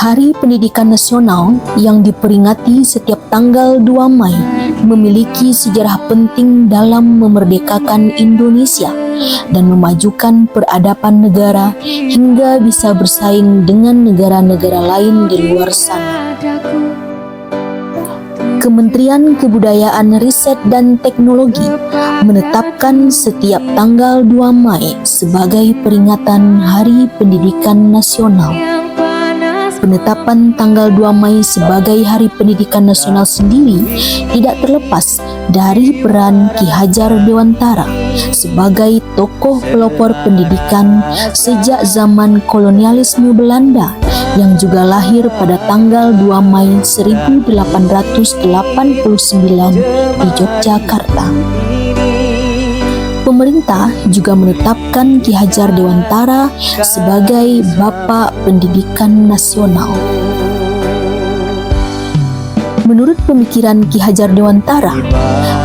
Hari Pendidikan Nasional yang diperingati setiap tanggal 2 Mei memiliki sejarah penting dalam memerdekakan Indonesia dan memajukan peradaban negara hingga bisa bersaing dengan negara-negara lain di luar sana. Kementerian Kebudayaan, Riset dan Teknologi menetapkan setiap tanggal 2 Mei sebagai peringatan Hari Pendidikan Nasional. Penetapan tanggal 2 Mei sebagai Hari Pendidikan Nasional sendiri tidak terlepas dari peran Ki Hajar Dewantara sebagai tokoh pelopor pendidikan sejak zaman kolonialisme Belanda yang juga lahir pada tanggal 2 Mei 1889 di Yogyakarta. Pemerintah juga menetapkan Ki Hajar Dewantara sebagai Bapak Pendidikan Nasional. Menurut pemikiran Ki Hajar Dewantara,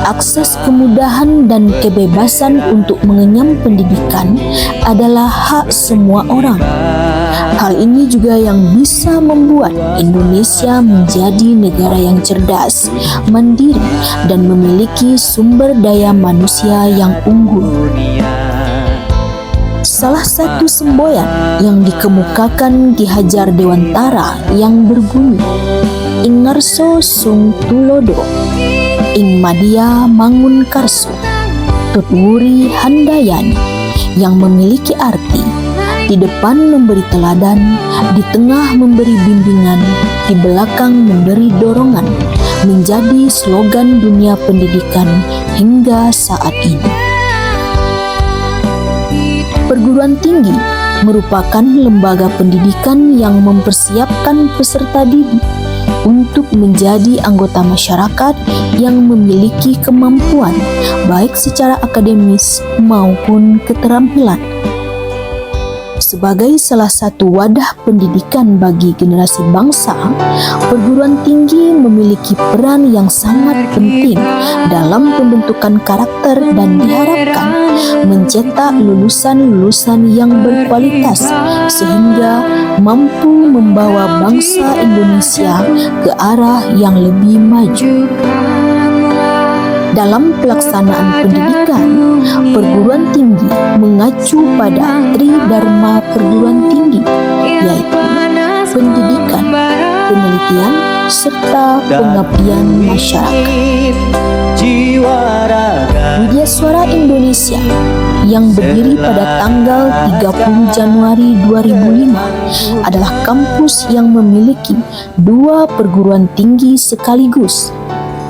akses kemudahan dan kebebasan untuk mengenyam pendidikan adalah hak semua orang. Hal ini juga yang bisa membuat Indonesia menjadi negara yang cerdas, mandiri, dan memiliki sumber daya manusia yang unggul. Salah satu semboyan yang dikemukakan Ki Hajar Dewantara yang berbunyi, Ing ngarso sung tulodo, ing madya mangun karso, tutwuri handayani, yang memiliki arti di depan memberi teladan, di tengah memberi bimbingan, di belakang memberi dorongan, menjadi slogan dunia pendidikan hingga saat ini. Perguruan tinggi merupakan lembaga pendidikan yang mempersiapkan peserta didik untuk menjadi anggota masyarakat yang memiliki kemampuan baik secara akademis maupun keterampilan. Sebagai salah satu wadah pendidikan bagi generasi bangsa, perguruan tinggi memiliki peran yang sangat penting dalam pembentukan karakter dan diharapkan mencetak lulusan-lulusan yang berkualitas sehingga mampu membawa bangsa Indonesia ke arah yang lebih maju. Dalam pelaksanaan pendidikan, perguruan tinggi mengacu pada Tridharma perguruan tinggi, yaitu pendidikan, penelitian, serta pengabdian masyarakat. Widya Suara Indonesia yang berdiri pada tanggal 30 Januari 2005 adalah kampus yang memiliki 2 perguruan tinggi sekaligus,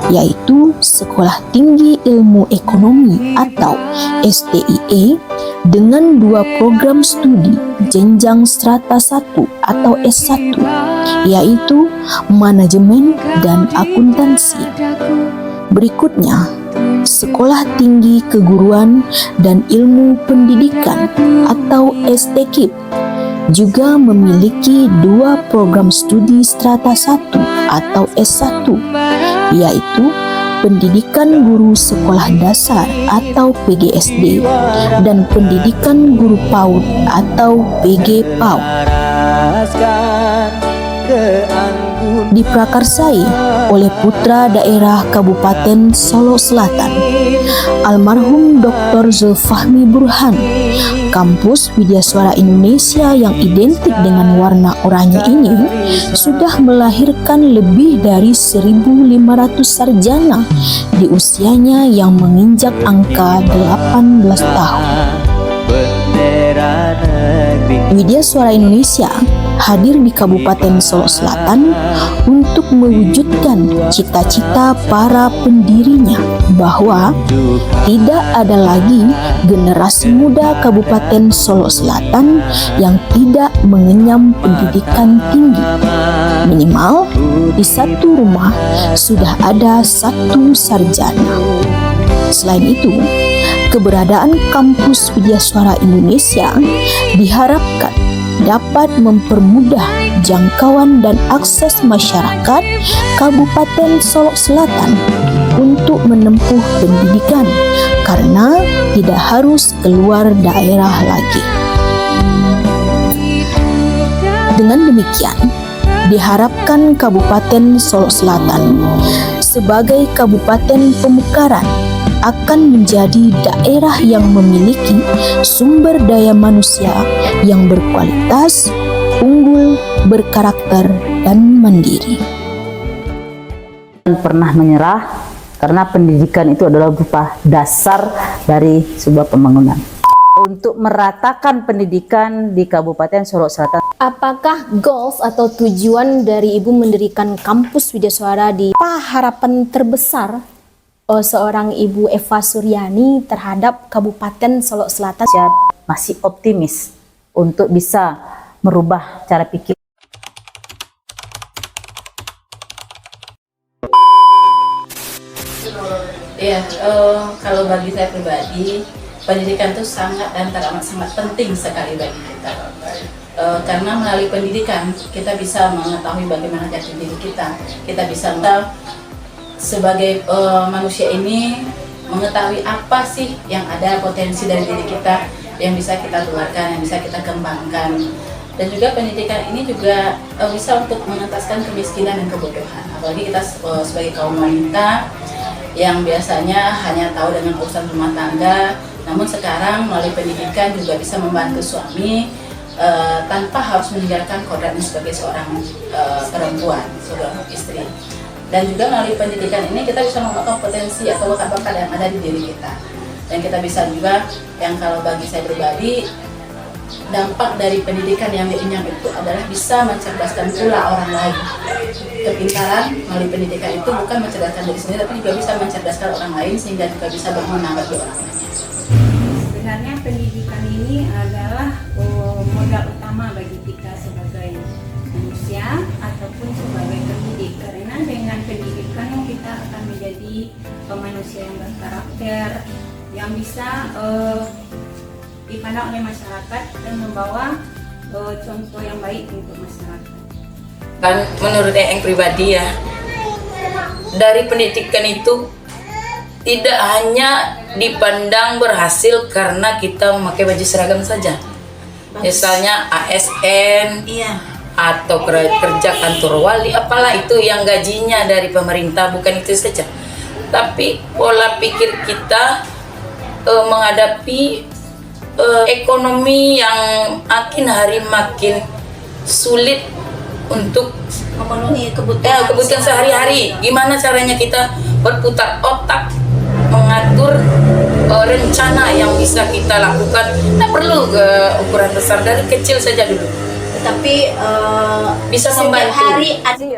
yaitu Sekolah Tinggi Ilmu Ekonomi atau STIE dengan 2 program studi jenjang strata 1 atau S1, yaitu Manajemen dan Akuntansi. Berikutnya, Sekolah Tinggi Keguruan dan Ilmu Pendidikan atau STKIP juga memiliki 2 program studi strata 1 atau S1, yaitu Pendidikan Guru Sekolah Dasar atau PGSD dan Pendidikan Guru PAUD atau PG-PAUD. Diprakarsai oleh putra daerah Kabupaten Solo Selatan, almarhum Dr. Zulfahmi Burhan. Kampus Widya Suara Indonesia yang identik dengan warna oranye ini sudah melahirkan lebih dari 1.500 sarjana di usianya yang menginjak angka 18 tahun. Widya Suara Indonesia hadir di Kabupaten Solo Selatan untuk mewujudkan cita-cita para pendirinya bahwa tidak ada lagi generasi muda Kabupaten Solo Selatan yang tidak mengenyam pendidikan tinggi. Minimal di satu rumah sudah ada 1 sarjana. Selain itu, keberadaan kampus Widya Suara Indonesia diharapkan dapat mempermudah jangkauan dan akses masyarakat Kabupaten Solo Selatan untuk menempuh pendidikan karena tidak harus keluar daerah lagi. Dengan demikian, diharapkan Kabupaten Solok Selatan sebagai kabupaten pemekaran akan menjadi daerah yang memiliki sumber daya manusia yang berkualitas, unggul, berkarakter, dan mandiri. Pernah menyerah karena pendidikan itu adalah berupa dasar dari sebuah pembangunan. Untuk meratakan pendidikan di Kabupaten Solok Selatan. Apakah goals atau tujuan dari Ibu mendirikan kampus Widyaswara di apa harapan terbesar seorang Ibu Eva Suryani terhadap Kabupaten Solok Selatan? Saya masih optimis untuk bisa merubah cara pikir. Ya, kalau bagi saya pribadi, pendidikan itu sangat dan teramat sangat penting sekali bagi kita. Karena melalui pendidikan kita bisa mengetahui bagaimana jati diri kita. Kita bisa sebagai manusia ini mengetahui apa sih yang ada potensi dari diri kita yang bisa kita keluarkan, yang bisa kita kembangkan. Dan juga pendidikan ini juga bisa untuk mengentaskan kemiskinan dan kebodohan. Apalagi kita sebagai kaum wanita yang biasanya hanya tahu dengan urusan rumah tangga, namun sekarang melalui pendidikan juga bisa membantu suami tanpa harus meninggalkan kodratnya sebagai seorang perempuan, seorang istri. Dan juga melalui pendidikan ini kita bisa mengembangkan potensi atau bakat-bakat yang ada di diri kita. Dan kita bisa juga, yang kalau bagi saya pribadi, dampak dari pendidikan yang diinjam itu adalah bisa mencerdaskan pula orang lain. Kepintaran melalui pendidikan itu bukan mencerdaskan diri sendiri, tapi juga bisa mencerdaskan orang lain sehingga juga bisa berguna bagi orang lainnya. Sebenarnya pendidikan ini adalah modal utama bagi kita sebagai manusia ataupun sebagai pendidik, karena dengan pendidikan kita akan menjadi manusia yang berkarakter, yang bisa dipandang oleh masyarakat dan membawa contoh yang baik untuk masyarakat. Dan menurut yang pribadi ya, dari pendidikan itu tidak hanya dipandang berhasil karena kita memakai baju seragam saja. Misalnya ASN, atau kerja kantor wali, apalah itu yang gajinya dari pemerintah, bukan itu saja. Tapi pola pikir kita menghadapi ekonomi yang makin hari makin sulit untuk memenuhi kebutuhan sehari-hari. Gimana caranya kita berputar otak, mengatur rencana yang bisa kita lakukan. Nah, perlu ukuran besar, dari kecil saja dulu. Tapi bisa membantu. Hari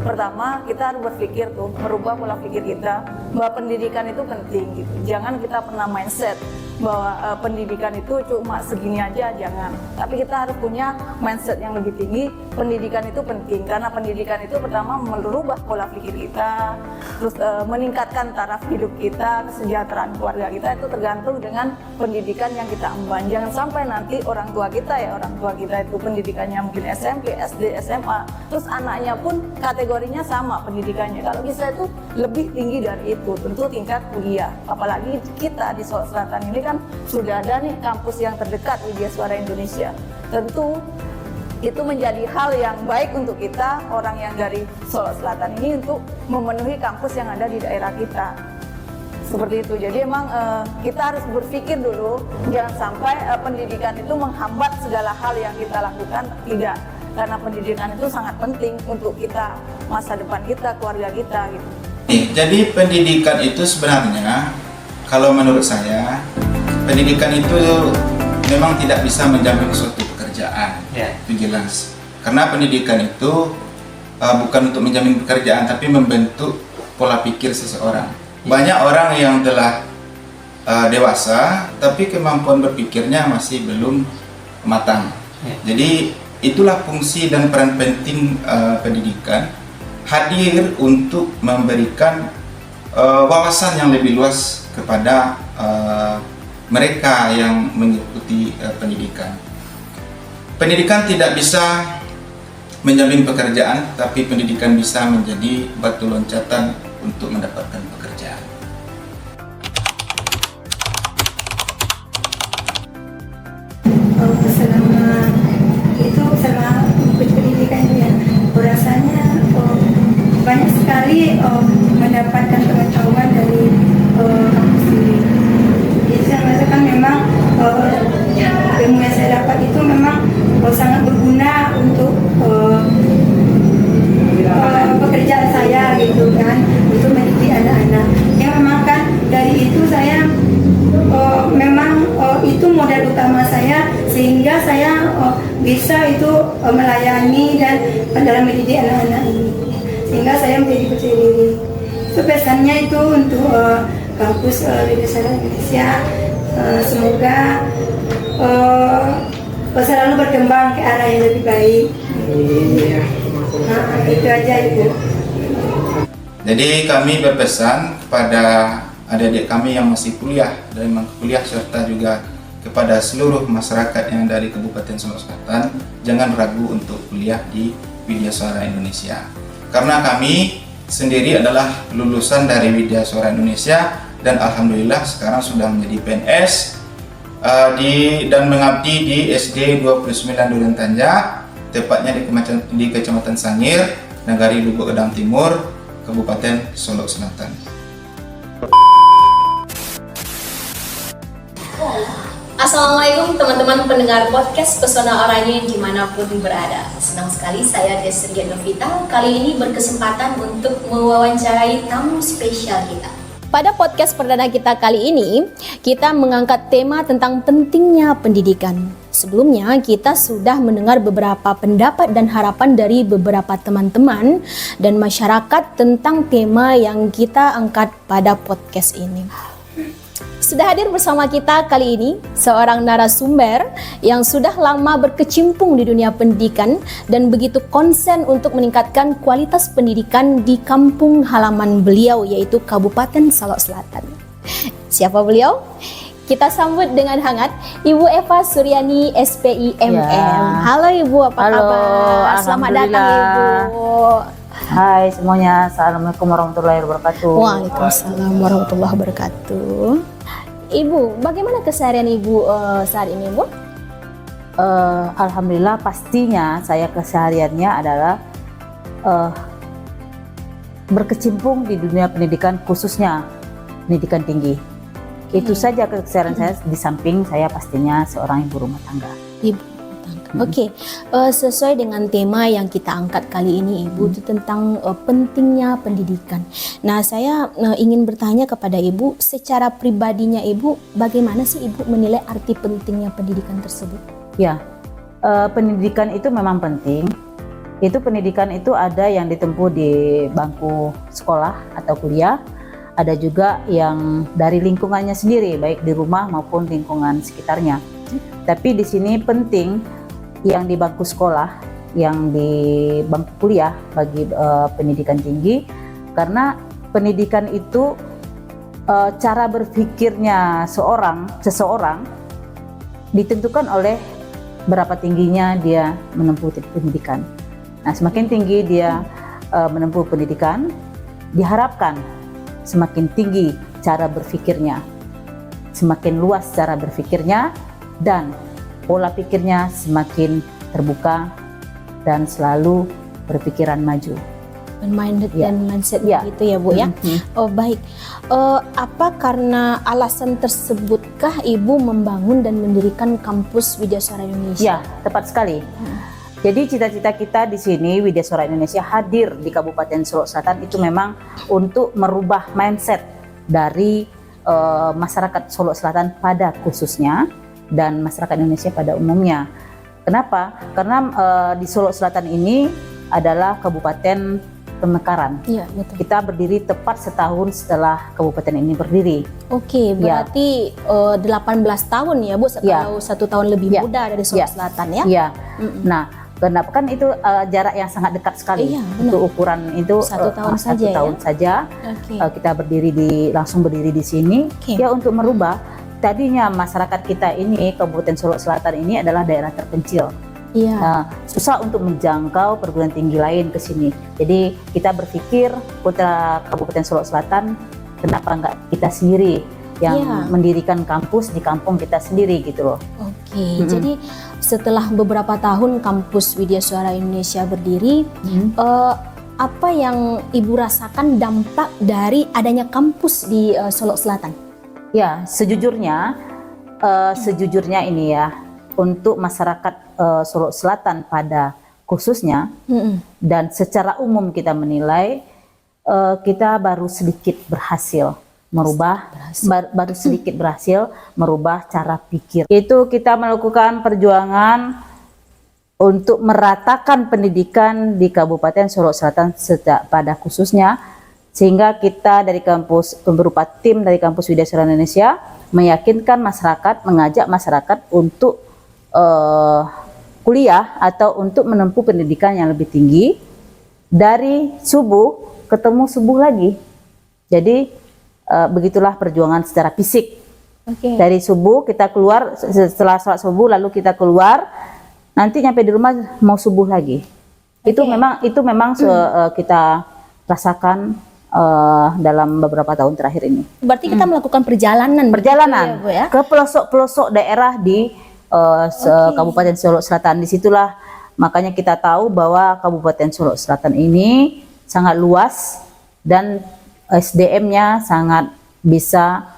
pertama kita harus berpikir tuh, merubah pola pikir kita bahwa pendidikan itu penting gitu. Jangan kita pernah mindset bahwa pendidikan itu cuma segini aja, jangan. Tapi kita harus punya mindset yang lebih tinggi. Pendidikan itu penting karena pendidikan itu pertama merubah pola pikir kita, terus meningkatkan taraf hidup kita, kesejahteraan keluarga kita itu tergantung dengan pendidikan yang kita emban. Jangan sampai nanti orang tua kita itu pendidikannya mungkin SMP, SD, SMA, terus anaknya pun kategorinya sama pendidikannya. Kalau bisa itu lebih tinggi dari itu, tentu tingkat kuliah. Apalagi kita di Solok Selatan ini kan sudah ada nih kampus yang terdekat Widyaswara Indonesia. Tentu itu menjadi hal yang baik untuk kita orang yang dari Solok Selatan ini untuk memenuhi kampus yang ada di daerah kita. Seperti itu. Jadi emang kita harus berpikir dulu, jangan sampai pendidikan itu menghambat segala hal yang kita lakukan. Tidak, karena pendidikan itu sangat penting untuk kita, masa depan kita, keluarga kita gitu. Jadi pendidikan itu sebenarnya, kalau menurut saya, pendidikan itu memang tidak bisa menjamin suatu pekerjaan, itu jelas. Karena pendidikan itu bukan untuk menjamin pekerjaan, tapi membentuk pola pikir seseorang. Banyak orang yang telah dewasa, tapi kemampuan berpikirnya masih belum matang. Jadi itulah fungsi dan peran penting pendidikan, hadir untuk memberikan wawasan yang lebih luas kepada mereka yang mengikuti pendidikan. Pendidikan tidak bisa menjamin pekerjaan, tapi pendidikan bisa menjadi batu loncatan untuk mendapatkan pekerjaan. Selama ikut pendidikan itu ya, memang sangat berguna untuk pekerjaan saya gitu kan, untuk mendidik anak-anak. Ya memang kan dari itu saya memang itu modal utama saya, sehingga saya bisa itu melayani dan dalam mendidik anak-anak ini, sehingga saya menjadi percaya diri. Itu pesannya itu untuk kampus Widyaswara Indonesia. Semoga selalu berkembang ke arah yang lebih baik. Nah, itu aja Ibu. Jadi kami berpesan kepada adik-adik kami yang masih kuliah dan memang kuliah, serta juga kepada seluruh masyarakat yang dari Kabupaten Solok Selatan, jangan ragu untuk kuliah di Widyaswara Indonesia. Karena kami sendiri adalah lulusan dari Widyaswara Indonesia dan alhamdulillah sekarang sudah menjadi PNS dan mengabdi di SD 29 Duren Tanja, tepatnya di Kecamatan Sangir, Nagari Lubuk Edam Timur, Kabupaten Solok Selatan. Assalamualaikum teman-teman pendengar podcast Pesona Oranye dimanapun berada. Senang sekali saya Desria Novita kali ini berkesempatan untuk mewawancarai tamu spesial kita. Pada podcast perdana kita kali ini, kita mengangkat tema tentang pentingnya pendidikan. Sebelumnya, kita sudah mendengar beberapa pendapat dan harapan dari beberapa teman-teman dan masyarakat tentang tema yang kita angkat pada podcast ini. Sudah hadir bersama kita kali ini seorang narasumber yang sudah lama berkecimpung di dunia pendidikan dan begitu konsen untuk meningkatkan kualitas pendidikan di kampung halaman beliau, yaitu Kabupaten Solok Selatan. Siapa beliau? Kita sambut dengan hangat Ibu Eva Suryani SPIMM. Ya. Halo Ibu, apa kabar? Selamat datang Ibu. Hai semuanya, Assalamualaikum warahmatullahi wabarakatuh. Waalaikumsalam warahmatullahi wabarakatuh. Ibu, bagaimana keseharian Ibu saat ini, Bu? Alhamdulillah, pastinya saya kesehariannya adalah berkecimpung di dunia pendidikan, khususnya pendidikan tinggi. Itu saja keseharian saya, di samping saya pastinya seorang ibu rumah tangga. Ibu rumah tangga. Oke, sesuai dengan tema yang kita angkat kali ini, Ibu, itu tentang pentingnya pendidikan. Nah, saya ingin bertanya kepada Ibu, secara pribadinya Ibu, bagaimana sih Ibu menilai arti pentingnya pendidikan tersebut? Ya, pendidikan itu memang penting. Itu pendidikan itu ada yang ditempuh di bangku sekolah atau kuliah, ada juga yang dari lingkungannya sendiri, baik di rumah maupun lingkungan sekitarnya. Tapi di sini penting yang di bangku sekolah, yang di bangku kuliah bagi pendidikan tinggi, karena pendidikan itu cara berpikirnya seseorang ditentukan oleh berapa tingginya dia menempuh pendidikan. Nah, semakin tinggi dia menempuh pendidikan, diharapkan semakin tinggi cara berpikirnya, semakin luas cara berpikirnya, dan pola pikirnya semakin terbuka dan selalu berpikiran maju. Minded Ya. dan mindset Ya. gitu ya, Bu ya. Oh, baik. Apa karena alasan tersebutkah Ibu membangun dan mendirikan kampus Widyaswara Indonesia? Ya, tepat sekali. Jadi cita-cita kita di sini Widyaswara Indonesia hadir di Kabupaten Solok Selatan itu memang untuk merubah mindset dari masyarakat Solok Selatan pada khususnya dan masyarakat Indonesia pada umumnya. Kenapa? Karena di Solok Selatan ini adalah kabupaten pemekaran. Iya, betul. Kita berdiri tepat setahun setelah kabupaten ini berdiri. Oke, berarti 18 tahun ya, Bu, atau 1 tahun lebih muda dari Solok Selatan ya? Iya. Nah, kenapa kan itu jarak yang sangat dekat sekali. Iya, benar. Untuk ukuran itu 1 tahun saja 1 tahun ya? saja. Oke. Kita langsung berdiri di sini. Oke. Ya, untuk merubah. Tadinya masyarakat kita ini, Kabupaten Solok Selatan ini adalah daerah terpencil. Iya. Susah untuk menjangkau perguruan tinggi lain ke sini. Jadi kita berpikir putra Kabupaten Solok Selatan, kenapa enggak kita sendiri yang mendirikan kampus di kampung kita sendiri gitu loh. Oke, jadi setelah beberapa tahun kampus Widyaswara Indonesia berdiri, apa yang Ibu rasakan dampak dari adanya kampus di Solok Selatan? Ya, sejujurnya ini ya, untuk masyarakat Solo Selatan pada khususnya, dan secara umum kita menilai kita baru sedikit berhasil merubah cara pikir. Itu kita melakukan perjuangan untuk meratakan pendidikan di Kabupaten Solo Selatan pada khususnya, sehingga kita dari kampus berupa tim dari Kampus Widya Suara Indonesia meyakinkan masyarakat, mengajak masyarakat untuk kuliah atau untuk menempuh pendidikan yang lebih tinggi dari subuh ketemu subuh lagi. Jadi begitulah perjuangan secara fisik. Dari subuh kita keluar, setelah sholat subuh lalu kita keluar, nanti nyampe di rumah mau subuh lagi. Itu memang kita rasakan dalam beberapa tahun terakhir ini. Berarti kita melakukan perjalanan gitu ya, Bu, ya? Ke pelosok-pelosok daerah di Kabupaten Solo Selatan. Disitulah makanya kita tahu bahwa Kabupaten Solo Selatan ini sangat luas dan SDM-nya sangat bisa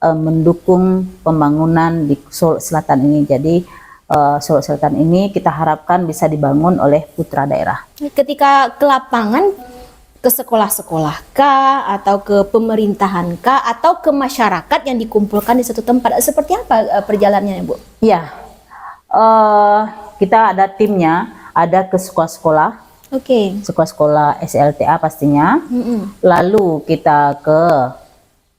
mendukung pembangunan di Solo Selatan ini. Jadi Solo Selatan ini kita harapkan bisa dibangun oleh putra daerah. Ketika ke lapangan, ke sekolah-sekolah kah, atau ke pemerintahan kah, atau ke masyarakat yang dikumpulkan di satu tempat, seperti apa perjalanannya, Bu? Iya, kita ada timnya, ada ke sekolah-sekolah, sekolah-sekolah SLTA pastinya, lalu kita ke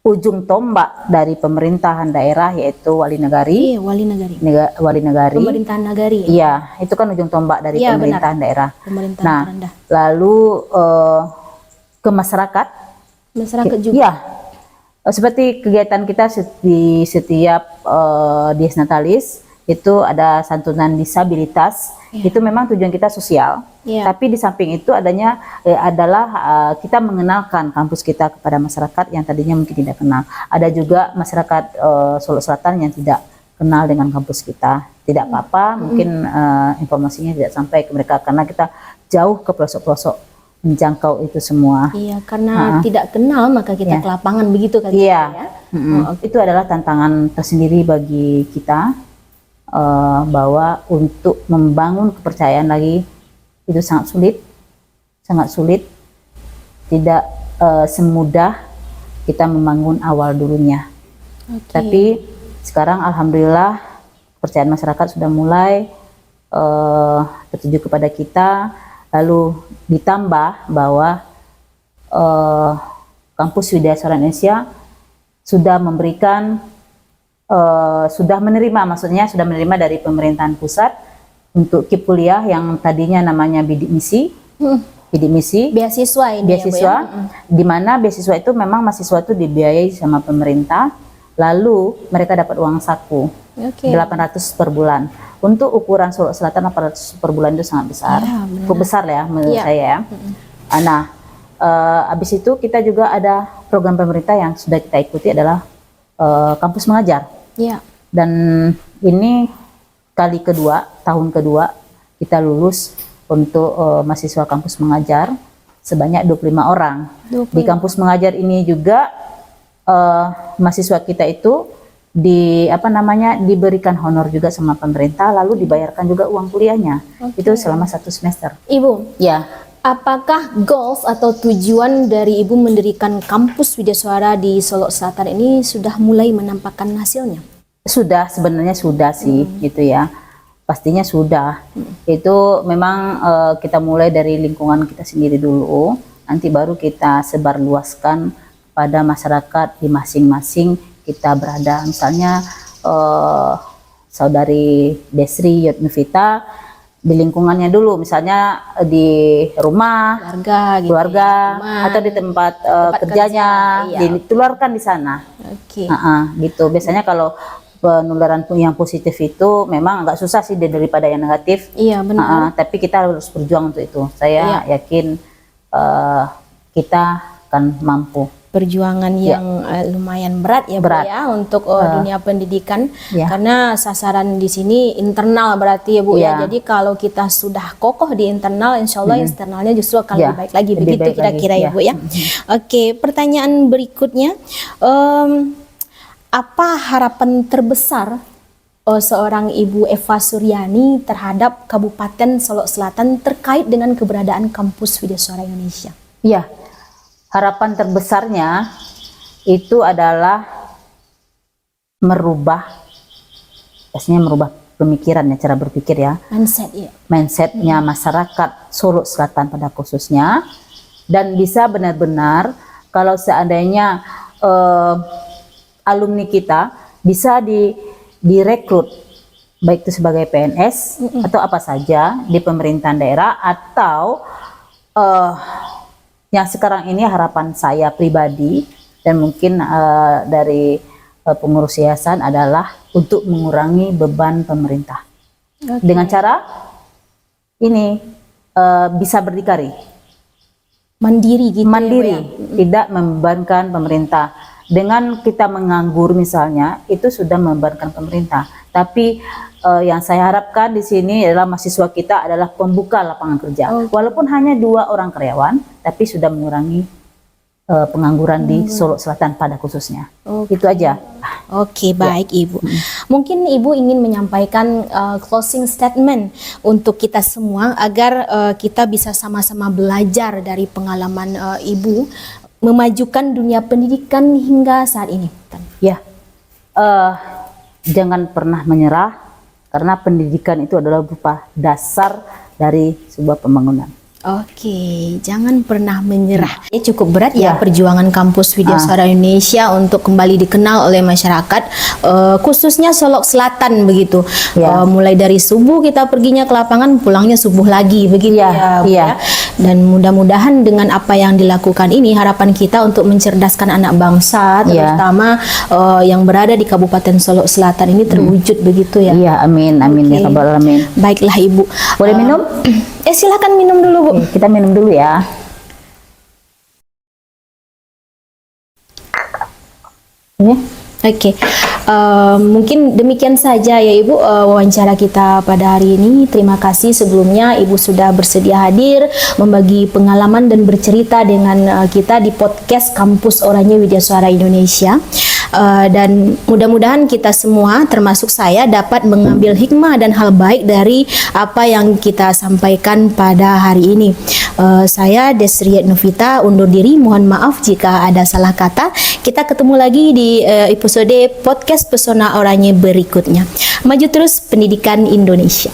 ujung tombak dari pemerintahan daerah, yaitu Wali Nagari. Wali Nagari. Wali Nagari. Pemerintahan Nagari. Iya, itu kan ujung tombak dari pemerintahan daerah. Pemerintahan rendah. Lalu ke masyarakat. Masyarakat juga. Iya. Seperti kegiatan kita di setiap Dies Natalis itu ada santunan disabilitas. Itu memang tujuan kita sosial. Tapi di samping itu adalah kita mengenalkan kampus kita kepada masyarakat yang tadinya mungkin tidak kenal. Ada juga masyarakat Solo Selatan yang tidak kenal dengan kampus kita. Tidak apa-apa, mungkin informasinya tidak sampai ke mereka karena kita jauh ke pelosok-pelosok menjangkau itu semua. Iya, karena tidak kenal maka kita ke lapangan, begitu kan? Iya. Itu adalah tantangan tersendiri bagi kita, bahwa untuk membangun kepercayaan lagi itu sangat sulit, tidak semudah kita membangun awal dulunya. Tapi sekarang alhamdulillah kepercayaan masyarakat sudah mulai tertuju kepada kita. Lalu ditambah bahwa Kampus Widya Suara Indonesia sudah memberikan, sudah menerima dari pemerintahan pusat untuk KIP kuliah yang tadinya namanya bidik misi, beasiswa ini, beasiswa, di mana beasiswa itu memang mahasiswa itu dibiayai sama pemerintah, lalu mereka dapat uang saku 800 per bulan. Untuk ukuran Solo Selatan 800 per bulan itu sangat besar, cukup besar ya menurut saya. Nah, habis itu kita juga ada program pemerintah yang sudah kita ikuti adalah kampus mengajar. Dan ini tahun kedua kita lulus untuk mahasiswa kampus mengajar sebanyak 25 orang. Di kampus mengajar ini juga mahasiswa kita itu diberikan honor juga sama pemerintah, lalu dibayarkan juga uang kuliahnya. Itu selama 1 semester. Ibu, apakah goals atau tujuan dari Ibu mendirikan kampus Widya Suara di Solo Selatan ini sudah mulai menampakkan hasilnya? Sebenarnya sudah sih, gitu ya. Pastinya sudah. Itu memang kita mulai dari lingkungan kita sendiri dulu, nanti baru kita sebarluaskan pada masyarakat di masing-masing kita berada. Misalnya saudari Desri Yotnuvita di lingkungannya dulu, misalnya di rumah, keluarga atau di tempat kerjanya, ditularkan di sana. Gitu. Biasanya kalau penularan yang positif itu memang agak susah sih daripada yang negatif. Tapi kita harus berjuang untuk itu. Saya yakin kita akan mampu. Perjuangan yang lumayan berat ya, Bu, ya, untuk dunia pendidikan, karena sasaran di sini internal berarti ya, Bu, ya. Jadi kalau kita sudah kokoh di internal, insya Allah eksternalnya justru akan lebih baik lagi, begitu kira-kira ya, Bu, ya. Oke, pertanyaan berikutnya, apa harapan terbesar seorang Ibu Eva Suryani terhadap Kabupaten Solok Selatan terkait dengan keberadaan kampus Widyaswara Indonesia? Iya, harapan terbesarnya itu adalah merubah pemikirannya, cara berpikir ya, mindsetnya masyarakat Solok Selatan pada khususnya, dan bisa benar-benar kalau seandainya alumni kita bisa direkrut baik itu sebagai PNS atau apa saja di pemerintahan daerah, atau yang sekarang ini harapan saya pribadi dan mungkin dari pengurus yayasan adalah untuk mengurangi beban pemerintah dengan cara ini bisa berdikari, mandiri gitu, mandiri, tidak membebankan pemerintah. Dengan kita menganggur misalnya, itu sudah membebankan pemerintah. Tapi yang saya harapkan di sini adalah mahasiswa kita adalah pembuka lapangan kerja. Walaupun hanya 2 orang karyawan, tapi sudah mengurangi pengangguran di Solok Selatan pada khususnya. Itu aja. Oke, baik Ibu. Mungkin Ibu ingin menyampaikan closing statement untuk kita semua agar kita bisa sama-sama belajar dari pengalaman Ibu memajukan dunia pendidikan hingga saat ini. Ya, jangan pernah menyerah, karena pendidikan itu adalah berupa dasar dari sebuah pembangunan. Oke, jangan pernah menyerah. Ini cukup berat ya perjuangan kampus Widyaswara Indonesia untuk kembali dikenal oleh masyarakat, khususnya Solok Selatan begitu. Mulai dari subuh kita perginya ke lapangan, pulangnya subuh lagi begitu ya. Dan mudah-mudahan dengan apa yang dilakukan ini, harapan kita untuk mencerdaskan anak bangsa, terutama yang berada di Kabupaten Solok Selatan ini terwujud begitu ya. Iya, amin, amin ya rabbal alamin. Baiklah Ibu. Boleh minum? Silakan minum dulu Bu. Kita minum dulu ya. Oke, mungkin demikian saja ya Ibu wawancara kita pada hari ini. Terima kasih sebelumnya Ibu sudah bersedia hadir membagi pengalaman dan bercerita dengan kita di podcast Kampus Oranye Widyaswara Indonesia. Dan mudah-mudahan kita semua termasuk saya dapat mengambil hikmah dan hal baik dari apa yang kita sampaikan pada hari ini. Saya Desriet Novita undur diri, mohon maaf jika ada salah kata. Kita ketemu lagi di episode podcast Pesona Oranye berikutnya. Maju terus pendidikan Indonesia.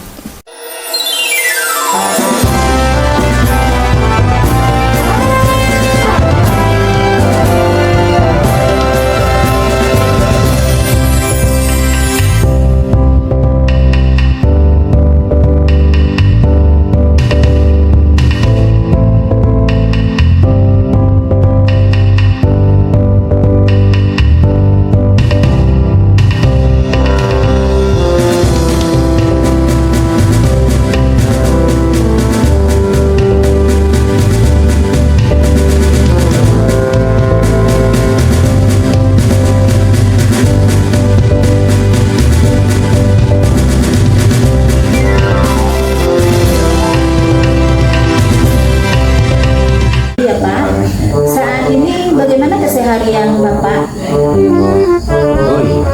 Keseharian Bapak?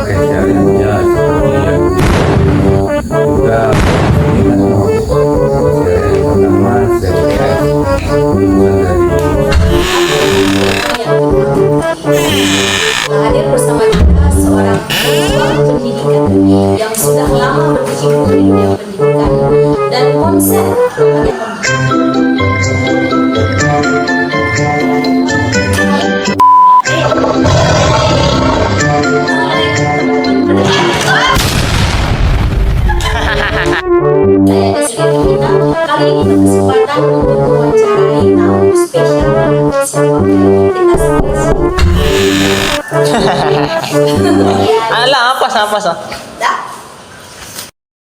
Kesehariannya hadir bersama kita seorang pejuang pendidikan yang sudah lama berkecimpung di dunia pendidikan dan konsep kali ini berkesempatan untuk mewawancarai tamu spesial kita Alah, apa?